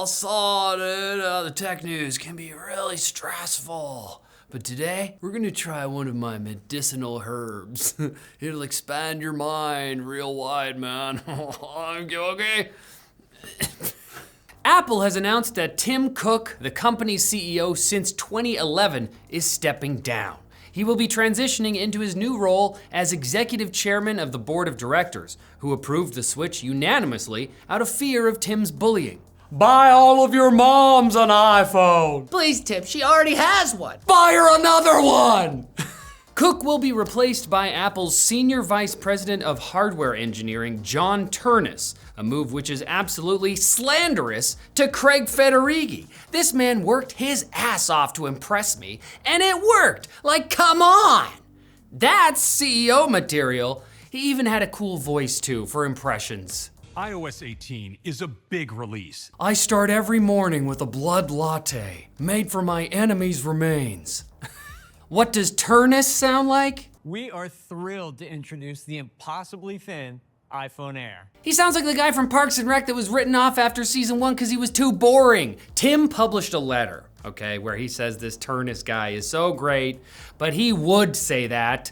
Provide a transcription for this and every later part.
y'all saw, dude, the tech news can be really stressful. But today, we're gonna try one of my medicinal herbs. It'll expand your mind real wide, man. Okay? Apple has announced that Tim Cook, the company's CEO since 2011, is stepping down. He will be transitioning into his new role as executive chairman of the board of directors, who approved the switch unanimously out of fear of Tim's bullying. Buy all of your moms an iPhone. Please, Tim, she already has one. Buy her another one. Cook will be replaced by Apple's Senior Vice President of Hardware Engineering, John Turnus, a move which is absolutely slanderous to Craig Federighi. This man worked his ass off to impress me, and it worked. Like, come on. That's CEO material. He even had a cool voice too for impressions. iOS 18 is a big release. I start every morning with a blood latte made from my enemy's remains. What does Turnus sound like? We are thrilled to introduce the impossibly thin iPhone Air. He sounds like the guy from Parks and Rec that was written off after season 1 because he was too boring. Tim published a letter, okay, where he says this Turnus guy is so great, but he would say that.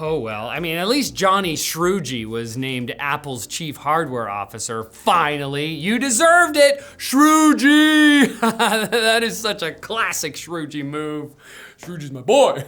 Oh well, I mean, at least Johnny Shruji was named Apple's chief hardware officer. Finally, you deserved it, Shruji! That is such a classic Shruji move. Shruji's my boy.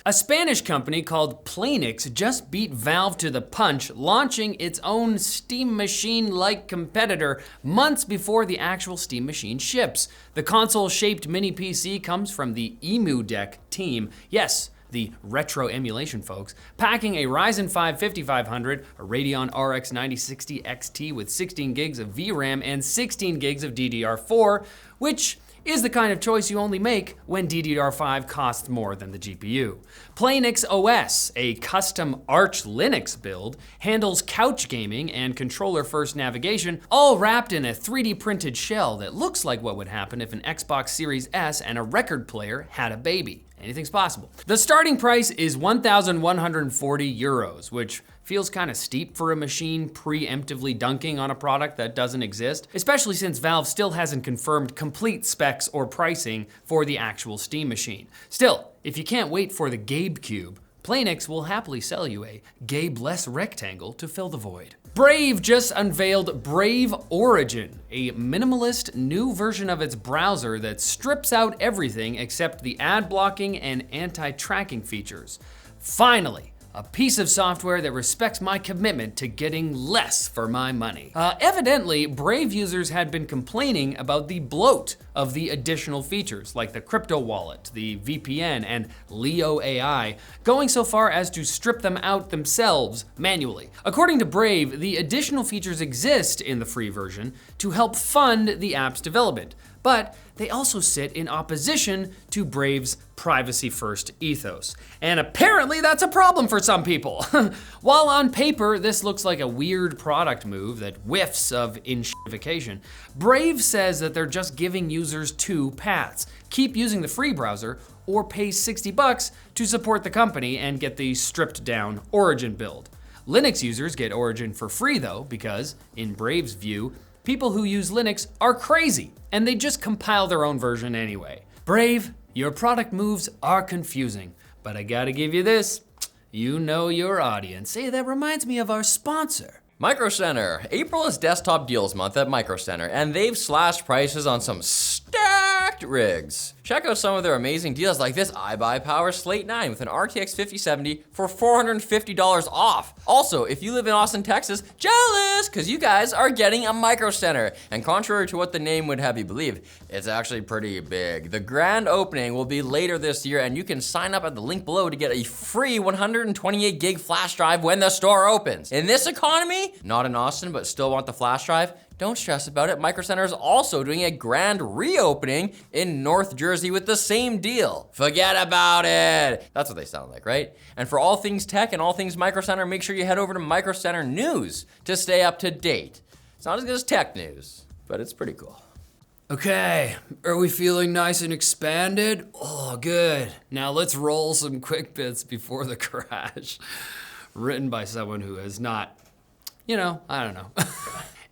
A Spanish company called Playnix just beat Valve to the punch, launching its own Steam Machine-like competitor months before the actual Steam Machine ships. The console-shaped mini PC comes from the EmuDeck team. Yes, the retro emulation folks, packing a Ryzen 5 5500, a Radeon RX 9060 XT with 16 gigs of VRAM and 16 gigs of DDR4, which is the kind of choice you only make when DDR5 costs more than the GPU. Playnix OS, a custom Arch Linux build, handles couch gaming and controller-first navigation, all wrapped in a 3D printed shell that looks like what would happen if an Xbox Series S and a record player had a baby. Anything's possible. The starting price is 1,140 euros, which feels kind of steep for a machine preemptively dunking on a product that doesn't exist, especially since Valve still hasn't confirmed complete specs or pricing for the actual Steam machine. Still, if you can't wait for the Gabe Cube, Playnix will happily sell you a Gabe-less rectangle to fill the void. Brave just unveiled Brave Origin, a minimalist new version of its browser that strips out everything except the ad blocking and anti-tracking features. Finally, a piece of software that respects my commitment to getting less for my money. Evidently, Brave users had been complaining about the bloat of the additional features, like the crypto wallet, the VPN, and Leo AI, going so far as to strip them out themselves manually. According to Brave, the additional features exist in the free version to help fund the app's development, but they also sit in opposition to Brave's privacy-first ethos. And apparently that's a problem for some people. While on paper, this looks like a weird product move that whiffs of inshtification, Brave says that they're just giving users two paths. Keep using the free browser, or pay $60 to support the company and get the stripped down Origin build. Linux users get Origin for free though, because, in Brave's view, people who use Linux are crazy, and they just compile their own version anyway. Brave, your product moves are confusing, but I gotta give you this, you know your audience. Hey, that reminds me of our sponsor. Micro Center. April is desktop deals month at Micro Center, and they've slashed prices on some stacked rigs. Check out some of their amazing deals like this iBuyPower Slate 9 with an RTX 5070 for $450 off. Also, if you live in Austin, Texas, jealous, because you guys are getting a Micro Center. And contrary to what the name would have you believe, it's actually pretty big. The grand opening will be later this year, and you can sign up at the link below to get a free 128 gig flash drive when the store opens. In this economy, not in Austin, but still want the flash drive? Don't stress about it. Micro Center is also doing a grand reopening in North Jersey with the same deal. Forget about it. That's what they sound like, right? And for all things tech and all things Micro Center, make sure you head over to Micro Center News to stay up to date. It's not as good as tech news, but it's pretty cool. Okay, are we feeling nice and expanded? Oh, good. Now let's roll some quick bits before the crash. Written by someone who has not, I don't know.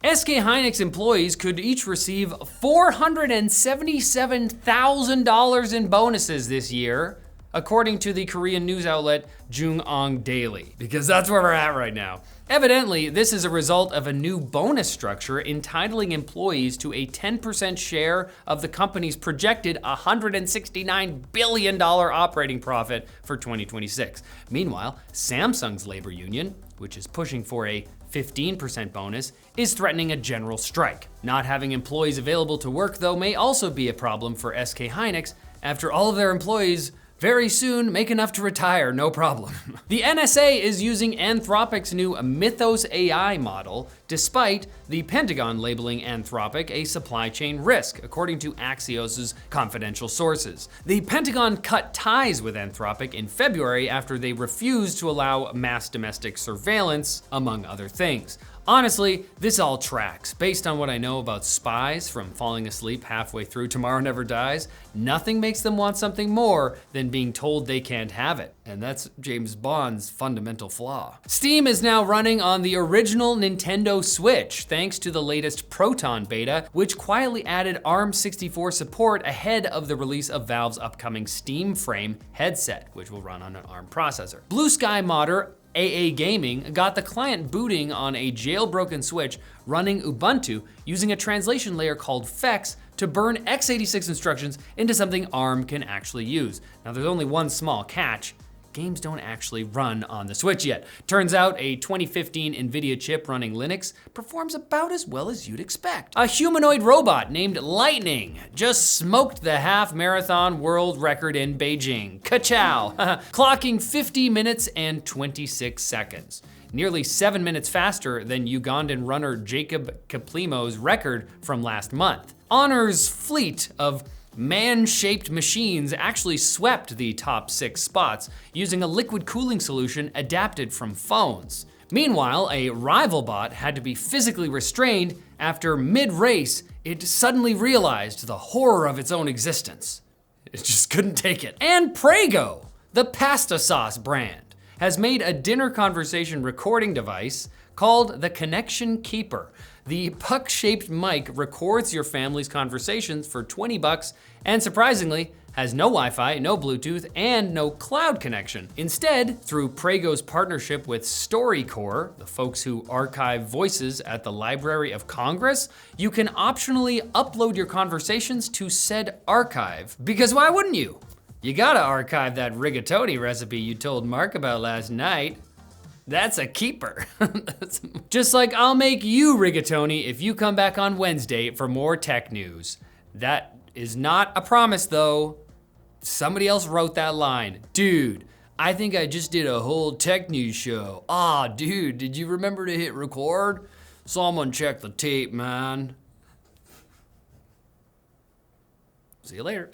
SK hynix employees could each receive $477,000 in bonuses this year, according to the Korean news outlet Jungong Daily, because that's where we're at right now. Evidently, this is a result of a new bonus structure entitling employees to a 10% share of the company's projected $169 billion operating profit for 2026. Meanwhile, Samsung's labor union, which is pushing for a 15% bonus, is threatening a general strike. Not having employees available to work, though, may also be a problem for SK hynix, after all of their employees very soon make enough to retire, no problem. The NSA is using Anthropic's new Mythos AI model, despite the Pentagon labeling Anthropic a supply chain risk, according to Axios's confidential sources. The Pentagon cut ties with Anthropic in February after they refused to allow mass domestic surveillance, among other things. Honestly, this all tracks. Based on what I know about spies from falling asleep halfway through Tomorrow Never Dies, nothing makes them want something more than being told they can't have it. And that's James Bond's fundamental flaw. Steam is now running on the original Nintendo Switch, thanks to the latest Proton beta, which quietly added ARM64 support ahead of the release of Valve's upcoming Steam Frame headset, which will run on an ARM processor. Blue Sky modder AA Gaming got the client booting on a jailbroken Switch running Ubuntu using a translation layer called FEX to burn x86 instructions into something ARM can actually use. Now there's only one small catch. Games don't actually run on the Switch yet. Turns out a 2015 NVIDIA chip running Linux performs about as well as you'd expect. A humanoid robot named Lightning just smoked the half marathon world record in Beijing. Ka-chow! Clocking 50 minutes and 26 seconds. Nearly 7 minutes faster than Ugandan runner Jacob Kiplimo's record from last month. Honor's fleet of man-shaped machines actually swept the top 6 spots using a liquid cooling solution adapted from phones. Meanwhile, a rival bot had to be physically restrained after mid-race it suddenly realized the horror of its own existence. It just couldn't take it. And Prego, the pasta sauce brand, has made a dinner conversation recording device called the Connection Keeper. The puck-shaped mic records your family's conversations for $20 and surprisingly has no Wi-Fi, no Bluetooth, and no cloud connection. Instead, through Prego's partnership with StoryCorps, the folks who archive voices at the Library of Congress, you can optionally upload your conversations to said archive. Because why wouldn't you? You gotta archive that rigatoni recipe you told Mark about last night. That's a keeper. Just like I'll make you rigatoni if you come back on Wednesday for more tech news. That is not a promise though. Somebody else wrote that line. Dude, I think I just did a whole tech news show. Ah, dude, did you remember to hit record? Someone check the tape, man. See you later.